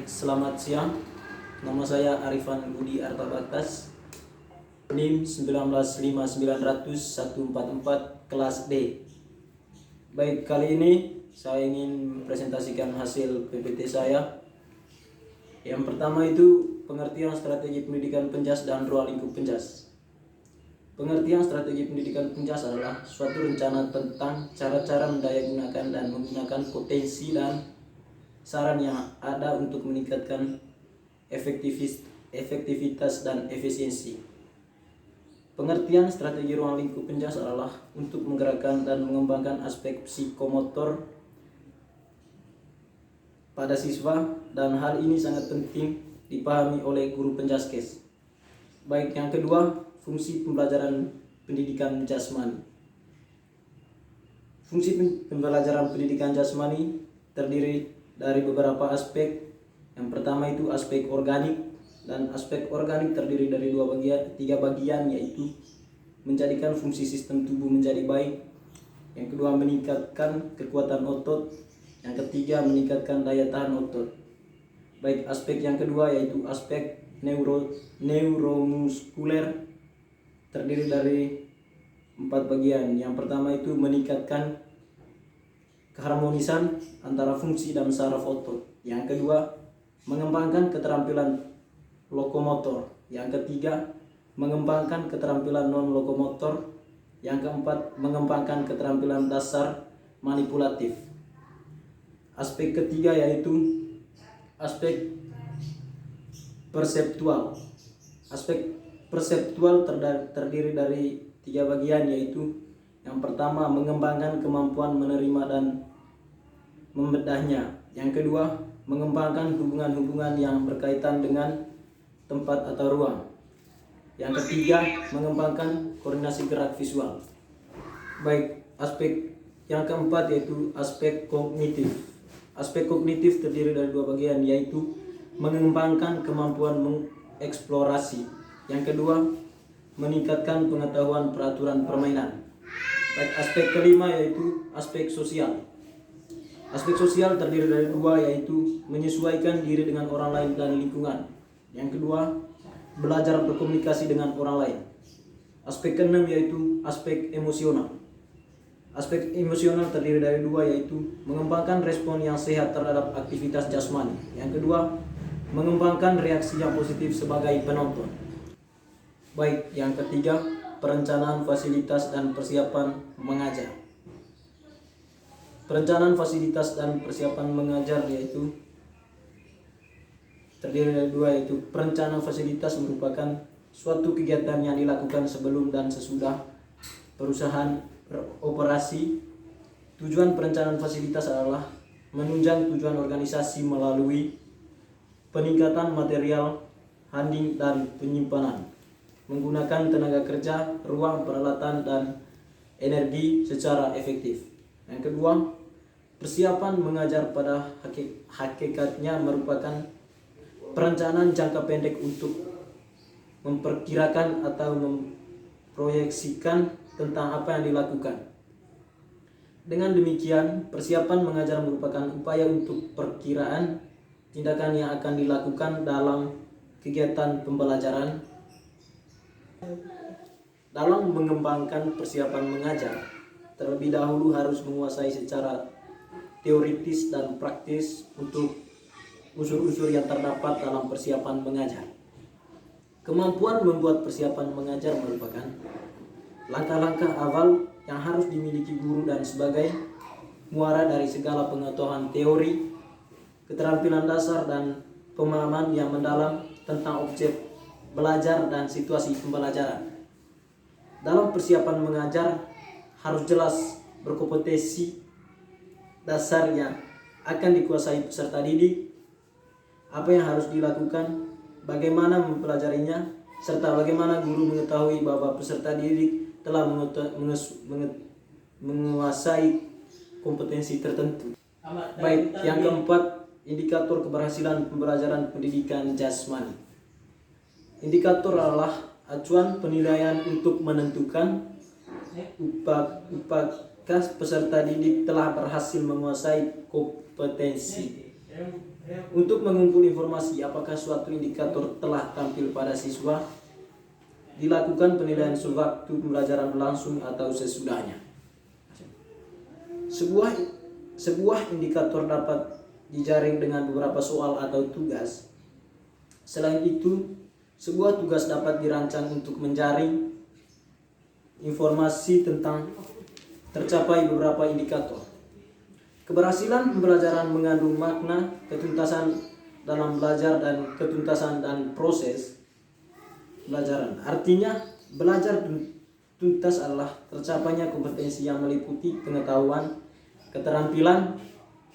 Selamat siang. Nama saya Arifan Budi Artabatas. NIM 195900-144 kelas D. Baik, kali ini saya ingin mempresentasikan hasil PPT saya. Yang pertama itu pengertian strategi pendidikan penjas dan ruang lingkup penjas. Pengertian strategi pendidikan penjas adalah suatu rencana tentang cara-cara mendayagunakan dan menggunakan potensi dan saran yang ada untuk meningkatkan efektivitas dan efisiensi. Pengertian strategi ruang lingkup penjas adalah untuk menggerakkan dan mengembangkan aspek psikomotor pada siswa, dan hal ini sangat penting dipahami oleh guru penjaskes. Baik, yang kedua, fungsi pembelajaran pendidikan jasmani. Fungsi pembelajaran pendidikan jasmani terdiri dari beberapa aspek. Yang pertama itu aspek organik, dan aspek organik terdiri dari tiga bagian, yaitu menjadikan fungsi sistem tubuh menjadi baik. Yang kedua, meningkatkan kekuatan otot. Yang ketiga, meningkatkan daya tahan otot. Baik, aspek yang kedua yaitu aspek neuromuskuler terdiri dari 4 bagian. Yang pertama itu meningkatkan keharmonisan antara fungsi dan saraf otot. Yang kedua, mengembangkan keterampilan lokomotor. Yang ketiga, mengembangkan keterampilan non-lokomotor. Yang keempat, mengembangkan keterampilan dasar manipulatif. Aspek ketiga yaitu aspek perseptual. Aspek perseptual terdiri dari 3 bagian, yaitu yang pertama, mengembangkan kemampuan menerima dan membedahnya. Yang kedua, mengembangkan hubungan-hubungan yang berkaitan dengan tempat atau ruang. Yang ketiga, mengembangkan koordinasi gerak visual. Baik, aspek yang keempat yaitu aspek kognitif. Aspek kognitif terdiri dari 2 bagian, yaitu mengembangkan kemampuan mengeksplorasi. Yang kedua, meningkatkan pengetahuan peraturan permainan. Baik, aspek kelima yaitu aspek sosial. Aspek sosial terdiri dari 2, yaitu menyesuaikan diri dengan orang lain dan lingkungan. Yang kedua, belajar berkomunikasi dengan orang lain. Aspek keenam yaitu aspek emosional. Aspek emosional terdiri dari 2, yaitu mengembangkan respon yang sehat terhadap aktivitas jasmani. Yang kedua, mengembangkan reaksi yang positif sebagai penonton. Baik, yang ketiga, perencanaan fasilitas dan persiapan mengajar. Perencanaan fasilitas dan persiapan mengajar yaitu terdiri dari 2, yaitu perencanaan fasilitas merupakan suatu kegiatan yang dilakukan sebelum dan sesudah perusahaan beroperasi. Tujuan perencanaan fasilitas adalah menunjang tujuan organisasi melalui peningkatan material handling dan penyimpanan, menggunakan tenaga kerja, ruang, peralatan, dan energi secara efektif. Yang kedua, persiapan mengajar pada hakikatnya merupakan perencanaan jangka pendek untuk memperkirakan atau memproyeksikan tentang apa yang dilakukan. Dengan demikian, persiapan mengajar merupakan upaya untuk perkiraan tindakan yang akan dilakukan dalam kegiatan pembelajaran. Dalam mengembangkan persiapan mengajar, terlebih dahulu harus menguasai secara teoritis dan praktis untuk unsur-unsur yang terdapat dalam persiapan mengajar. Kemampuan membuat persiapan mengajar merupakan langkah-langkah awal yang harus dimiliki guru dan sebagai muara dari segala pengetahuan teori, keterampilan dasar, dan pemahaman yang mendalam tentang objek belajar dan situasi pembelajaran. Dalam persiapan mengajar harus jelas berkompetensi dasar yang akan dikuasai peserta didik, apa yang harus dilakukan, bagaimana mempelajarinya, serta bagaimana guru mengetahui bahwa peserta didik telah menguasai kompetensi tertentu. Baik, yang keempat, indikator keberhasilan pembelajaran pendidikan jasmani. Indikator adalah acuan penilaian untuk menentukan apakah peserta didik telah berhasil menguasai kompetensi. Untuk mengumpul informasi apakah suatu indikator telah tampil pada siswa, dilakukan penilaian sewaktu pembelajaran berlangsung atau sesudahnya. Sebuah indikator dapat dijaring dengan beberapa soal atau tugas. Selain itu, sebuah tugas dapat dirancang untuk menjaring informasi tentang tercapai beberapa indikator. Keberhasilan pembelajaran mengandung makna ketuntasan dalam belajar dan ketuntasan dan proses pembelajaran. Artinya, belajar tuntas adalah tercapainya kompetensi yang meliputi pengetahuan, keterampilan,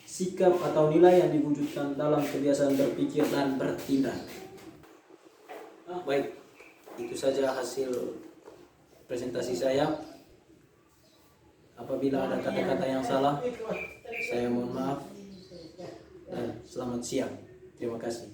sikap atau nilai yang diwujudkan dalam kebiasaan berpikir dan bertindak. Baik, itu saja hasil presentasi saya. Apabila ada kata-kata yang salah, saya mohon maaf dan selamat siang. Terima kasih.